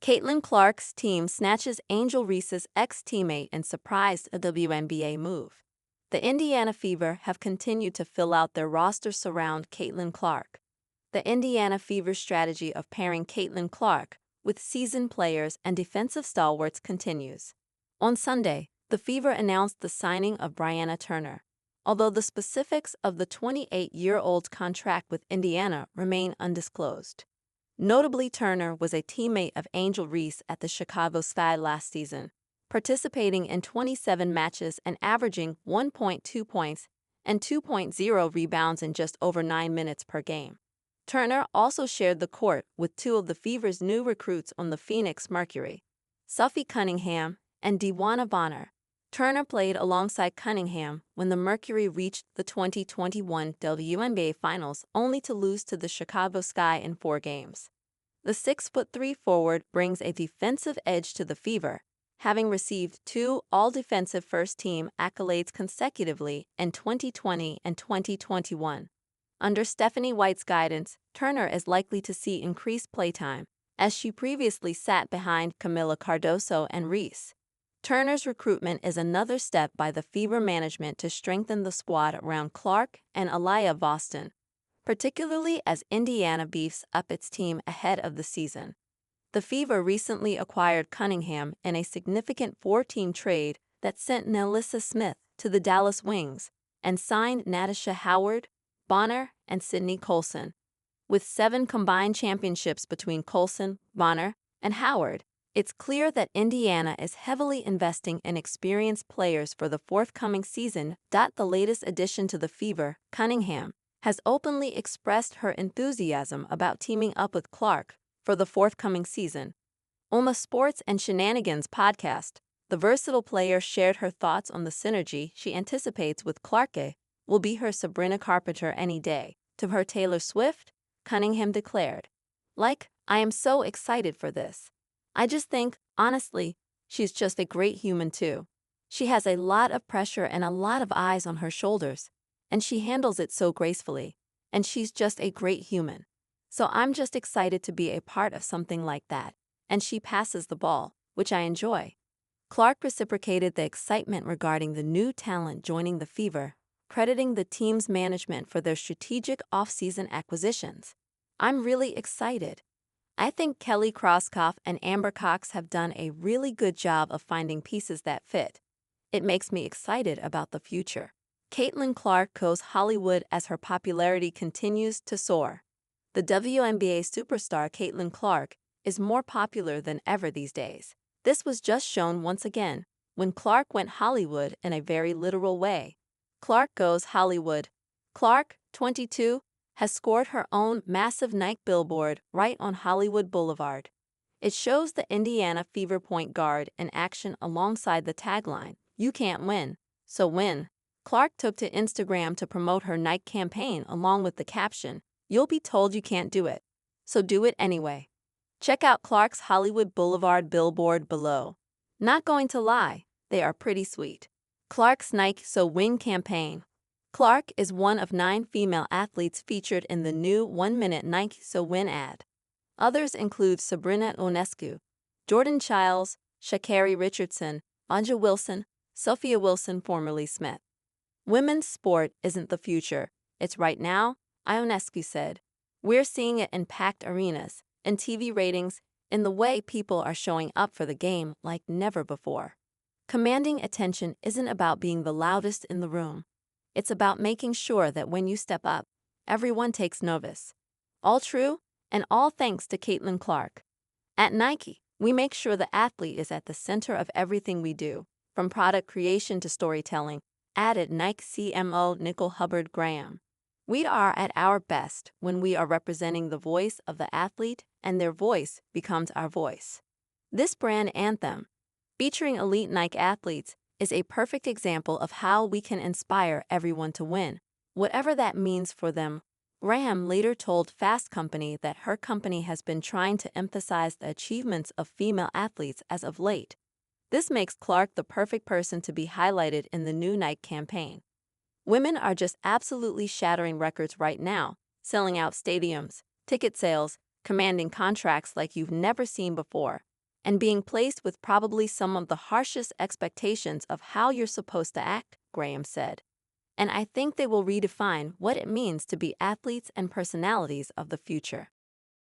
Caitlin Clark's team snatches Angel Reese's ex-teammate and surprised a WNBA move. The Indiana Fever have continued to fill out their roster surround Caitlin Clark. The Indiana Fever's strategy of pairing Caitlin Clark with seasoned players and defensive stalwarts continues. On Sunday, the Fever announced the signing of Brianna Turner, although the specifics of the 28-year-old's contract with Indiana remain undisclosed. Notably, Turner was a teammate of Angel Reese at the Chicago Sky last season, participating in 27 matches and averaging 1.2 points and 2.0 rebounds in just over 9 minutes per game. Turner also shared the court with two of the Fever's new recruits on the Phoenix Mercury, Sophie Cunningham and Dewana Bonner. Turner played alongside Cunningham when the Mercury reached the 2021 WNBA Finals, only to lose to the Chicago Sky in 4 games. The 6'3" forward brings a defensive edge to the Fever, having received 2 All-Defensive First-Team accolades consecutively in 2020 and 2021. Under Stephanie White's guidance, Turner is likely to see increased playtime, as she previously sat behind Camila Cardoso and Reese. Turner's recruitment is another step by the Fever management to strengthen the squad around Clark and Aliyah Boston, particularly as Indiana beefs up its team ahead of the season. The Fever recently acquired Cunningham in a significant 4-team trade that sent Nelissa Smith to the Dallas Wings and signed Natasha Howard, Bonner, and Sydney Colson. With 7 combined championships between Colson, Bonner, and Howard, it's clear that Indiana is heavily investing in experienced players for the forthcoming season. The latest addition to the Fever, Cunningham, has openly expressed her enthusiasm about teaming up with Clark for the forthcoming season. On the Sports and Shenanigans podcast, the versatile player shared her thoughts on the synergy she anticipates with Clark. Will be her Sabrina Carpenter any day. To her Taylor Swift, Cunningham declared, I am so excited for this. I just think, honestly, she's just a great human too. She has a lot of pressure and a lot of eyes on her shoulders, and she handles it so gracefully, and she's just a great human. So I'm just excited to be a part of something like that, and she passes the ball, which I enjoy. Clark reciprocated the excitement regarding the new talent joining the Fever, crediting the team's management for their strategic off-season acquisitions. I'm really excited. I think Kelly Krauskopf and Amber Cox have done a really good job of finding pieces that fit. It makes me excited about the future. Caitlin Clark goes Hollywood as her popularity continues to soar. The WNBA superstar Caitlin Clark is more popular than ever these days. This was just shown once again when Clark went Hollywood in a very literal way. Clark goes Hollywood. Clark, 22, has scored her own massive Nike billboard right on Hollywood Boulevard. It shows the Indiana Fever point guard in action alongside the tagline, "You can't win, so win." Clark took to Instagram to promote her Nike campaign along with the caption, "You'll be told you can't do it, so do it anyway." Check out Clark's Hollywood Boulevard billboard below. Not going to lie, they are pretty sweet. Clark's Nike So Win campaign. Clark is one of 9 female athletes featured in the new 1-minute Nike So Win ad. Others include Sabrina Ionescu, Jordan Chiles, Sha'Carri Richardson, Anja Wilson, Sophia Wilson formerly Smith. Women's sport isn't the future, it's right now, Ionescu said. We're seeing it in packed arenas, in TV ratings, in the way people are showing up for the game like never before. Commanding attention isn't about being the loudest in the room. It's about making sure that when you step up, everyone takes notice. All true, and all thanks to Caitlin Clark. At Nike, we make sure the athlete is at the center of everything we do, from product creation to storytelling, added Nike CMO Nicole Hubbard Graham. We are at our best when we are representing the voice of the athlete and their voice becomes our voice. This brand anthem, featuring elite Nike athletes, is a perfect example of how we can inspire everyone to win, whatever that means for them. Graham later told Fast Company that her company has been trying to emphasize the achievements of female athletes as of late. This makes Clark the perfect person to be highlighted in the new Nike campaign. Women are just absolutely shattering records right now, selling out stadiums, ticket sales, commanding contracts like you've never seen before. and being placed with probably some of the harshest expectations of how you're supposed to act, Graham said. And I think they will redefine what it means to be athletes and personalities of the future.